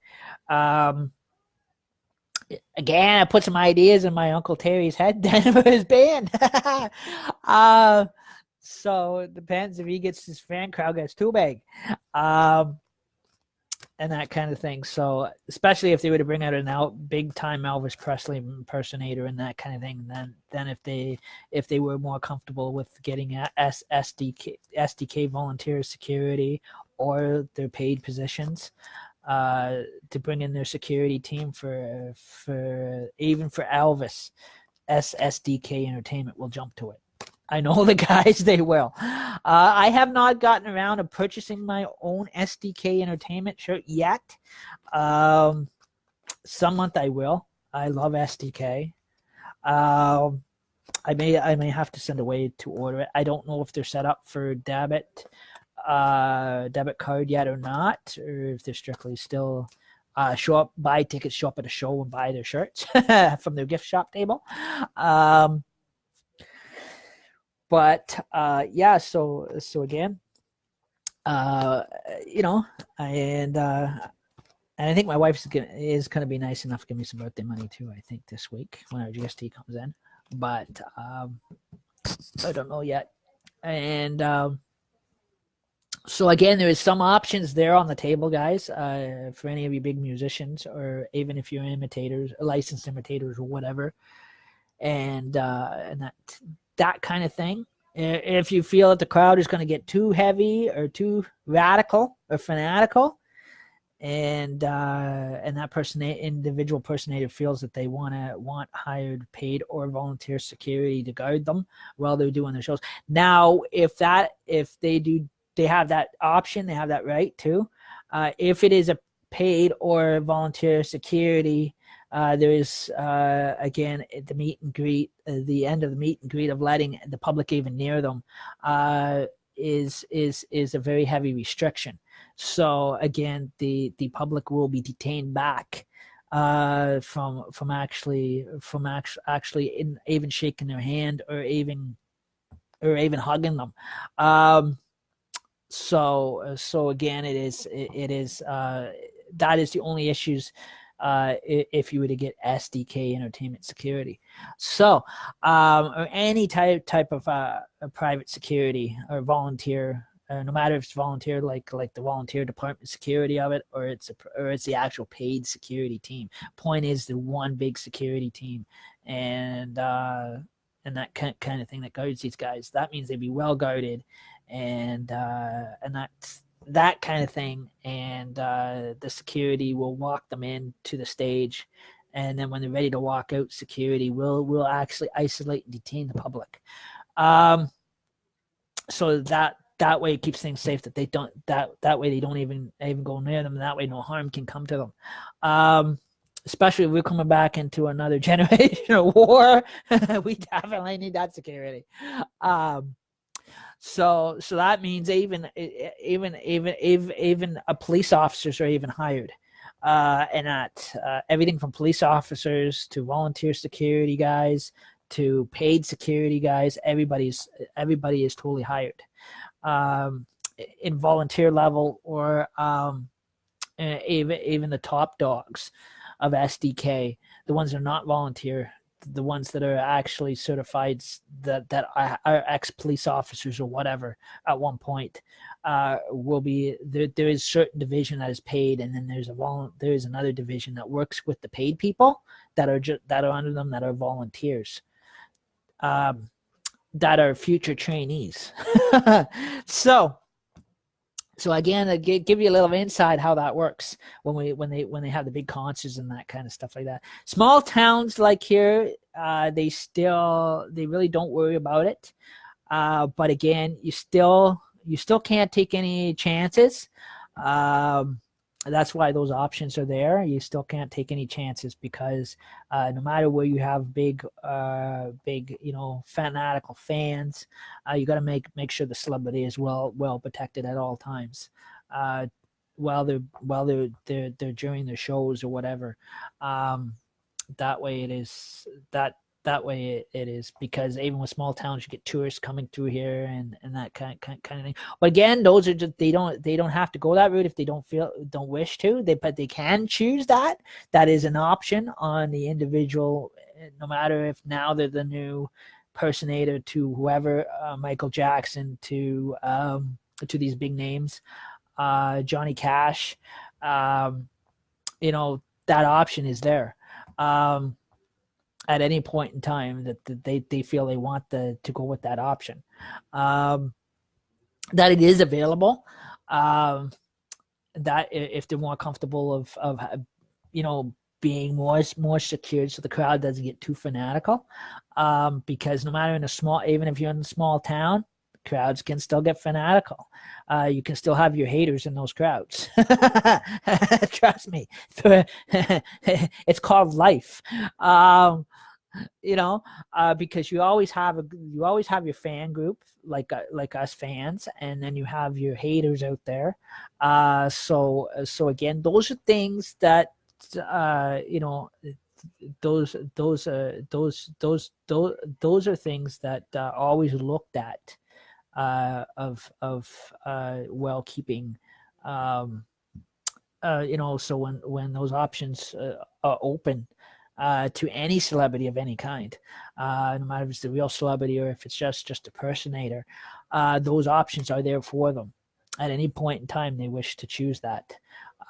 Again, I put some ideas in my Uncle Terry's head then for his band. So it depends if he gets his fan crowd gets too big. And that kind of thing. So especially if they were to bring out an big time Elvis Presley impersonator and that kind of thing, then if they were more comfortable with getting SDK volunteer security or their paid positions, to bring in their security team for even for Elvis, SDK Entertainment will jump to it. I know the guys, they will. I have not gotten around to purchasing my own SDK Entertainment shirt yet. Some month I will. I love SDK. I may have to send away to order it. I don't know if they're set up for debit card yet or not, or if they're strictly still show up, buy tickets, show up at a show and buy their shirts from their gift shop table. But yeah, so again, you know, and I think my wife is gonna be nice enough to give me some birthday money too, I think, this week when our GST comes in. But I don't know yet. And so again, there is some options there on the table, guys, for any of you big musicians, or even if you're imitators, licensed imitators or whatever, and that kind of thing. If you feel that the crowd is going to get too heavy or too radical or fanatical, and that individual personator feels that they want hired, paid, or volunteer security to guard them while they're doing their shows. Now, if they have that option, they have that right too. If it is a paid or volunteer security, there is again the meet and greet, the end of the meet and greet of letting the public even near them is a very heavy restriction. So again, the public will be detained back from actually even shaking their hand or even hugging them. So again, it is that is the only issues if you were to get SDK Entertainment security. So or any type of private security or volunteer, no matter if it's volunteer like the volunteer department security of it, or it's the actual paid security team. Point is, the one big security team, and that kind of thing that guards these guys. That means they'd be well guarded, and that's that kind of thing. And the security will walk them in to the stage, and then when they're ready to walk out, security will actually isolate and detain the public. So that way it keeps things safe, that they don't that way they don't even go near them. That way no harm can come to them. Especially if we're coming back into another generation of war, we definitely need that security. So that means even police officers are even hired, and at everything from police officers to volunteer security guys to paid security guys. Everybody is totally hired, um, in volunteer level, or even the top dogs of SDK, the ones that are not volunteer, the ones that are actually certified, that are ex police officers or whatever at one point, will be there. There is certain division that is paid, and then there is another division that works with the paid people that are under them, that are volunteers, um, that are future trainees. so so again, give you a little insight how that works when they have the big concerts and that kind of stuff like that. Small towns like here, they really don't worry about it. But again, you still can't take any chances. Um, that's why those options are there. You still can't take any chances, because no matter where you have big, fanatical fans, you got to make sure the celebrity is well protected at all times, while they're during their shows or whatever. That way it is that way it is, because even with small towns, you get tourists coming through here and that kind of thing. But again, those are just, they don't have to go that route if they don't wish to. But they can choose that. That is an option on the individual, no matter if now they're the new personator to whoever, Michael Jackson to these big names, Johnny Cash. That option is there. At any point in time that they feel they want to go with that option, that it is available, that if they're more comfortable of being more secured, so the crowd doesn't get too fanatical, because no matter even if you're in a small town, crowds can still get fanatical. You can still have your haters in those crowds. Trust me. It's called life. Because you always have your fan group, like us fans, and then you have your haters out there. So again, those are things that those are things that are always looked at, of well keeping. So when those options are open to any celebrity of any kind, no matter if it's the real celebrity or if it's just a personator, those options are there for them at any point in time they wish to choose that.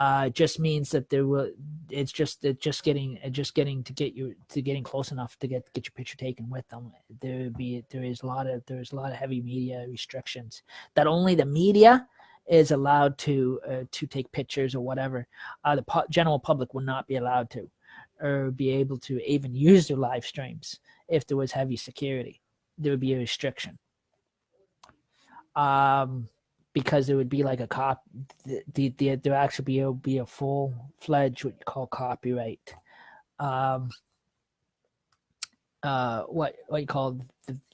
It just means that it's just getting close enough to get your picture taken with them. There is a lot of heavy media restrictions that only the media is allowed to take pictures or whatever. The general public will not be allowed to, or be able to even use their live streams. If there was heavy security, there would be a restriction. Because it would be like a there actually be a full-fledged what you call copyright. What you call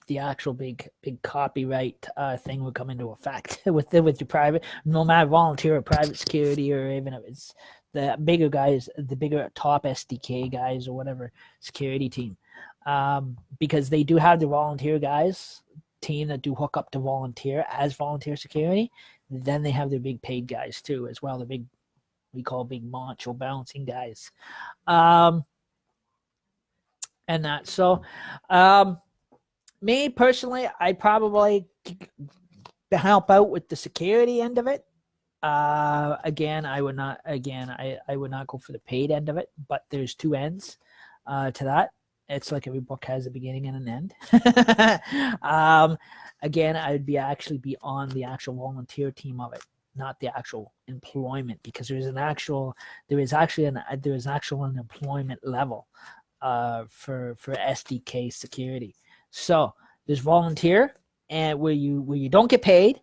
the actual big copyright thing would come into effect with your private, no matter volunteer or private security, or even if it's the bigger guys, the bigger top SDK guys or whatever security team, because they do have the volunteer guys team that do hook up to volunteer as volunteer security. Then they have their big paid guys too, as well. The big, we call big macho bouncing guys, and that. So, me personally, I probably help out with the security end of it. Again, I would not go for the paid end of it, but there's two ends to that. It's like every book has a beginning and an end. Again, I'd be on the actual volunteer team of it, not the actual employment, because there is actually an employment level for SDK security. So there's volunteer, and where you don't get paid,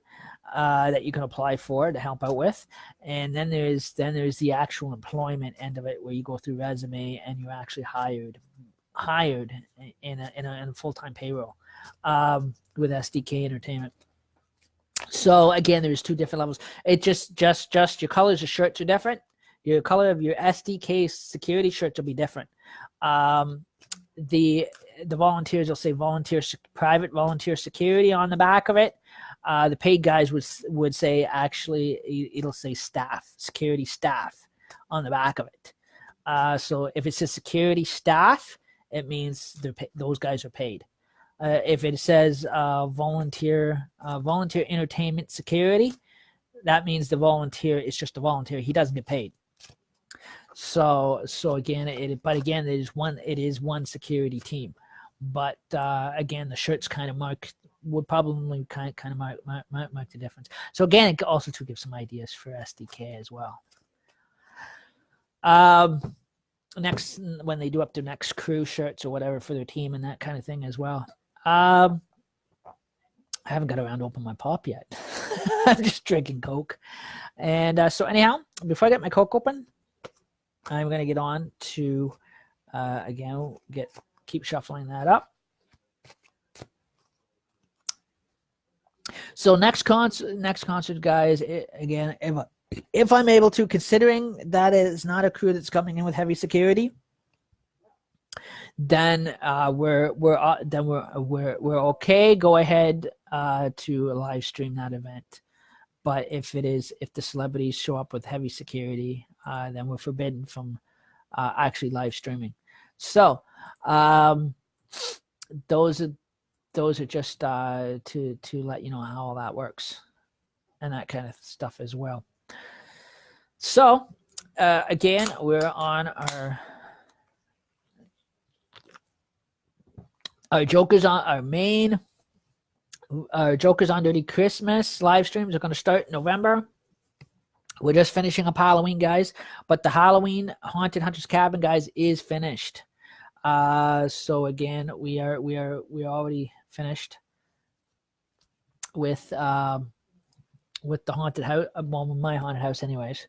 that you can apply for to help out with, and then there's the actual employment end of it, where you go through resume and you're actually hired in a full-time payroll, with SDK Entertainment. So again, there's two different levels. It just your colors of shirts are different. Your color of your SDK security shirts will be different. The volunteers will say private volunteer security on the back of it. The paid guys would say, actually, it'll say security staff on the back of it. So if it says security staff, it means those guys are paid. If it says volunteer entertainment security, that means the volunteer is just a volunteer. He doesn't get paid. So again, it is one security team. But again, the shirts kind of would probably kind of mark the difference. So again, it also to give some ideas for SDK as well. Next, when they do up their next crew shirts or whatever for their team and that kind of thing as well. I haven't got around to open my pop yet. I'm just drinking Coke. And so anyhow, before I get my Coke open, I'm going to get on to, again, keep shuffling that up. So next concert, guys, again, if I'm able to, considering that is not a crew that's coming in with heavy security, then we're okay. Go ahead to live stream that event. But if the celebrities show up with heavy security, then we're forbidden from actually live streaming. So those are just to let you know how all that works and that kind of stuff as well. So again, we're on our Jokers on Jokers on Dirty Christmas live streams are going to start in November. We're just finishing up Halloween, guys, but the Halloween Haunted Hunter's Cabin, guys, is finished. So again, we are already finished with the haunted house, my haunted house, anyways.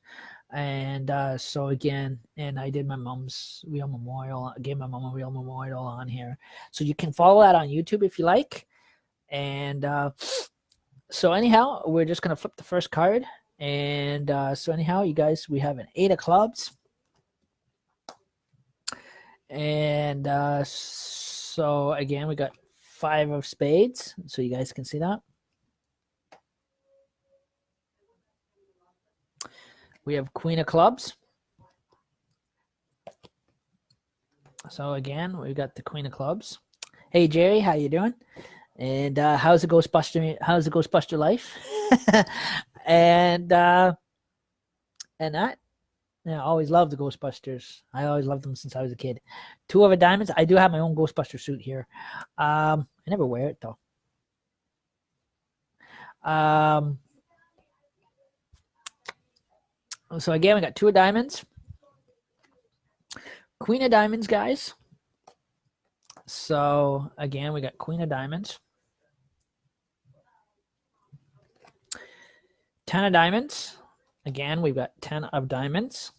And so again, and I did my mom's real memorial. I gave my mom a real memorial on here, so you can follow that on YouTube if you like. And so anyhow, we're just gonna flip the first card. And so anyhow, you guys, we have an 8 of clubs. And so again, we got 5 of spades, so you guys can see that. We have Queen of clubs. So again, we've got the Queen of clubs. Hey Jerry, how you doing? And how's the Ghostbuster life? and that. Yeah, I always loved the Ghostbusters. I always loved them since I was a kid. 2 of diamonds. I do have my own Ghostbuster suit here. I never wear it though. So again, we got 2 of diamonds. Queen of diamonds, guys. So again, we got Queen of diamonds. 10 of diamonds. Again, we've got 10 of diamonds.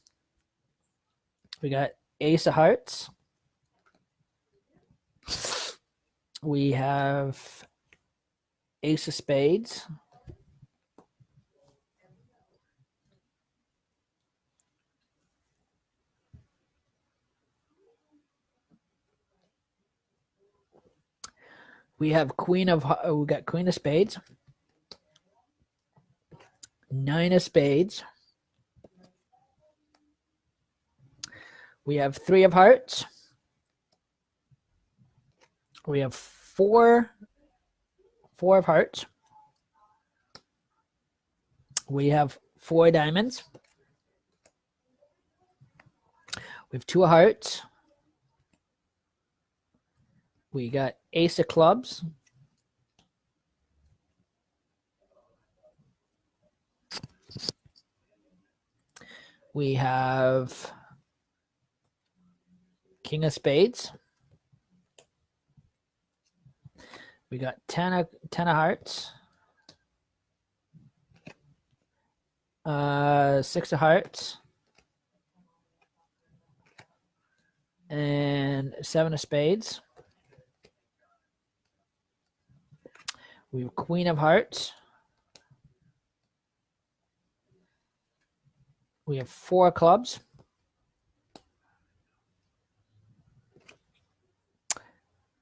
We got Ace of hearts. We have Ace of spades. We have we got Queen of spades. 9 of spades. We have 3 of hearts. We have 4 of hearts. We have 4 diamonds. We have 2 of hearts. We got Ace of clubs. We have King of spades. We got 10 of hearts. 6 of hearts. And 7 of spades. We have Queen of hearts. We have 4 clubs.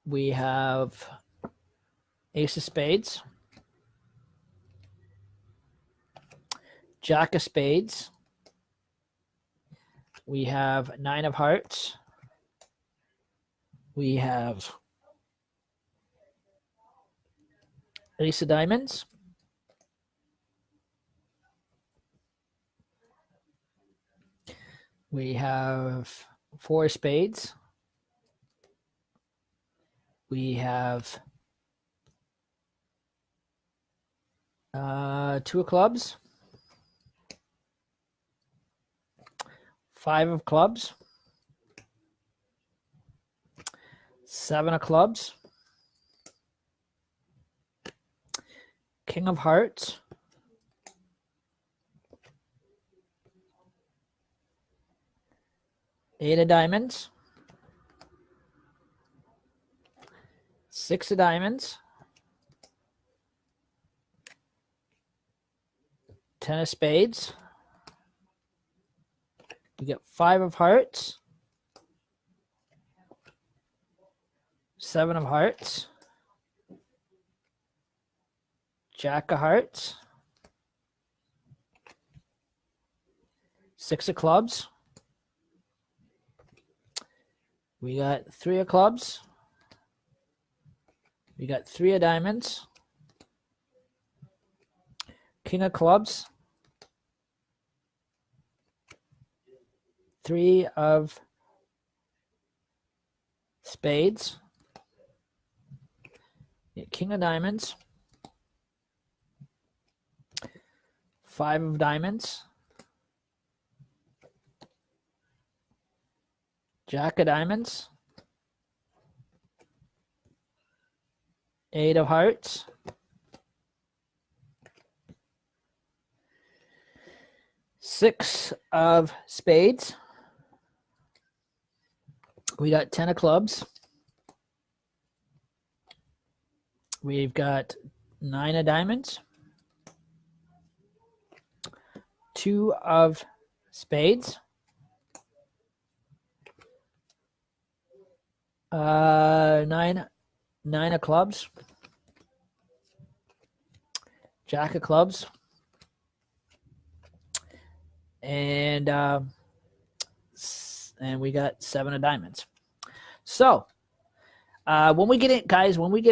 We have ace of spades, jack of spades. We have 9 of hearts. We have ace of diamonds. We have 4 spades. We have 2 of clubs, 5 of clubs, 7 of clubs, king of hearts, eight of diamonds, 6 of diamonds, 10 of spades. We get 5 of hearts, 7 of hearts, jack of hearts, 6 of clubs. We got 3 of clubs. We got 3 of diamonds, king of clubs, 3 of spades, king of diamonds, 5 of diamonds, jack of diamonds, 8 of hearts, six of spades. We got 10 of clubs. We've got 9 of diamonds, 2 of spades, 9 of clubs, jack of clubs, and we got 7 of diamonds. So when we get in, guys, when we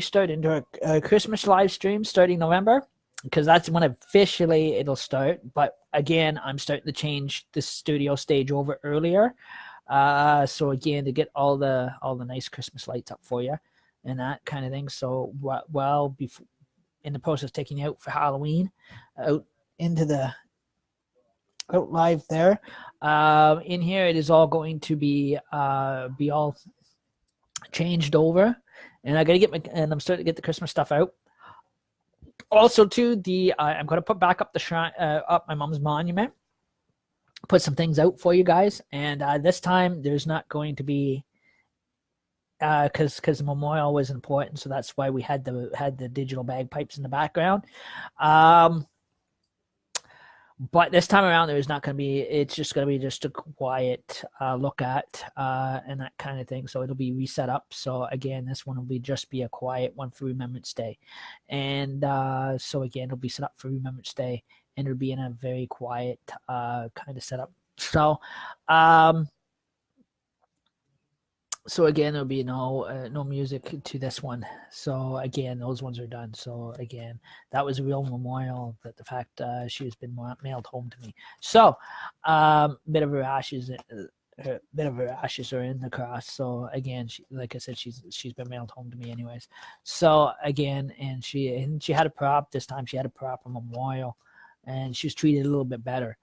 start into a Christmas live stream starting November, because that's when officially it'll start. But again, I'm starting to change the studio stage over earlier. So again, to get all the nice Christmas lights up for you and that kind of thing. So while before in the process taking you out for Halloween, out live there. In here, it is all going to be all changed over, and I gotta I'm starting to get the Christmas stuff out. Also, too, I'm gonna put back up the shrine, up my mom's monument. Put some things out for you guys, and this time there's not going to be because the memorial was important, so that's why we had the digital bagpipes in the background. But this time around, there's not going to be. It's just going to be just a quiet look at and that kind of thing. So it'll be reset up. So again, this one will just be a quiet one for Remembrance Day, and so again, it'll be set up for Remembrance Day, and it'll be in a very quiet kind of setup. So so again, there'll be no music to this one. So again, those ones are done. So again, that was a real memorial that the fact she has been mailed home to me. So bit of her ashes are in the cross. So again, like I said, she's been mailed home to me anyways. So again, and she had a prop this time. She had a prop, a memorial, and she was treated a little bit better.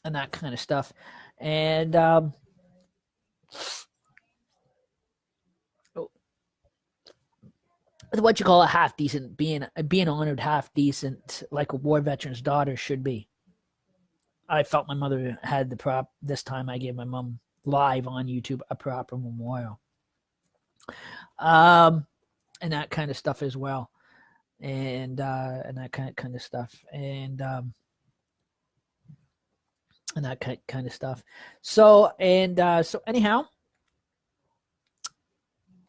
And that kind of stuff. And what you call a half decent, being honored half decent, like a war veteran's daughter should be. I felt my mother had the prop. This time I gave my mom live on YouTube a proper memorial. that kind of stuff as well, and that kind of stuff, and that kind of stuff. So so anyhow,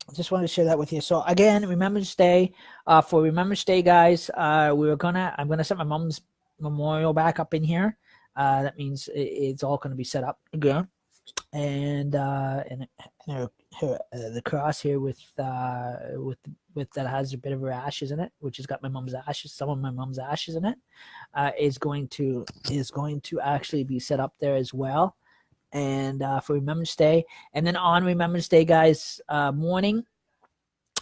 I just wanted to share that with you. So again, Remembrance Day. For Remembrance Day, guys, I'm gonna set my mom's memorial back up in here. That means it's all gonna be set up again, and her, the cross here with that has a bit of her ashes in it, which has got my mom's ashes, some of my mom's ashes in it, is going to actually be set up there as well. And for Remembrance Day, and then on Remembrance Day, guys, morning,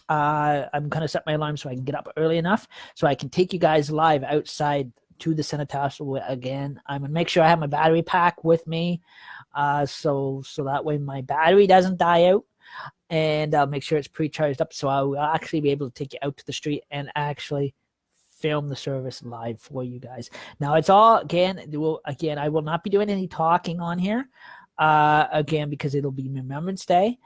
I'm gonna set my alarm so I can get up early enough so I can take you guys live outside to the cenotaph again. I'm gonna make sure I have my battery pack with me, so that way my battery doesn't die out, and I'll make sure it's pre-charged up, so I'll actually be able to take you out to the street and actually film the service live for you guys. Now it's all again. I will not be doing any talking on here, again, because it'll be Remembrance Day.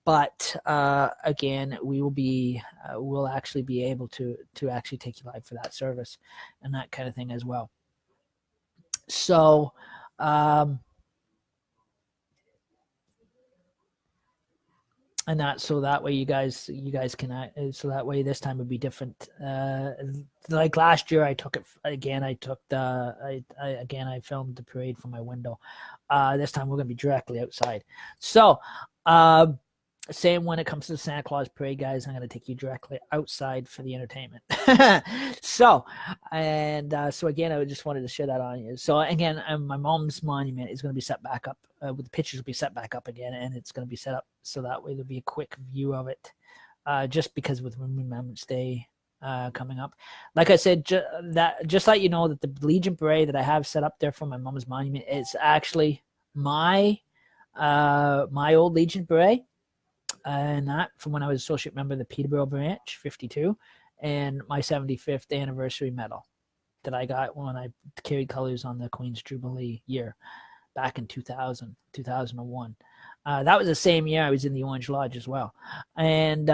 But again, we'll actually be able to actually take you live for that service and that kind of thing as well. So. And that way you guys can, so that way this time would be different. Like last year I took it again. I filmed the parade from my window. This time we're gonna be directly outside. So same when it comes to the Santa Claus parade, guys. I'm going to take you directly outside for the entertainment. So again, I just wanted to share that on you. So again, my mom's monument is going to be set back up. With the pictures will be set back up again, and it's going to be set up so that way there'll be a quick view of it. Just because with Remembrance Day coming up, like I said, just let you know that the Legion parade that I have set up there for my mom's monument is actually my old Legion parade. And that from when I was associate member of the Peterborough branch, 52, and my 75th anniversary medal that I got when I carried colors on the Queen's Jubilee year back in 2001. That was the same year I was in the Orange Lodge as well. And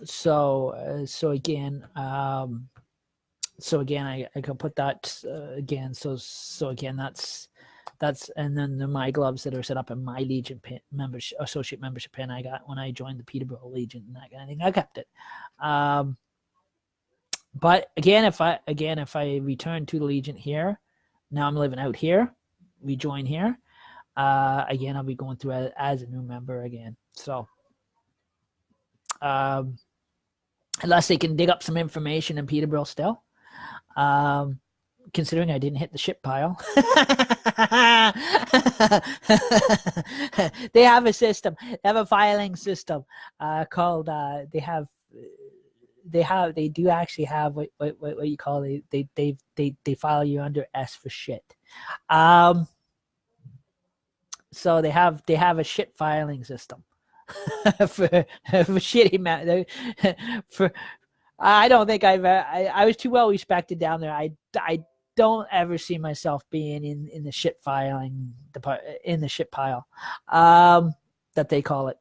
so again, I can put that again. So again, that's and then my gloves that are set up in my Legion associate membership pin I got when I joined the Peterborough Legion and that kind of thing. I kept it. But again, if I return to the Legion here, now I'm living out here, rejoin here. Again, I'll be going through as a new member again. So unless they can dig up some information in Peterborough still. Considering I didn't hit the ship pile. They have a system. They have a filing system called they do actually have what you call they file you under S for shit. So they have a shit filing system for shitty man for. I don't think I was too well respected down there. I don't ever see myself being in the shit filing in the shit pile, that they call it.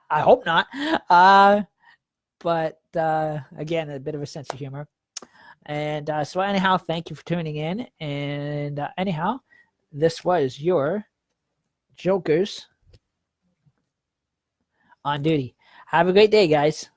I hope not. But again, a bit of a sense of humor. And so anyhow, thank you for tuning in. And anyhow, this was your Jokers on duty. Have a great day, guys.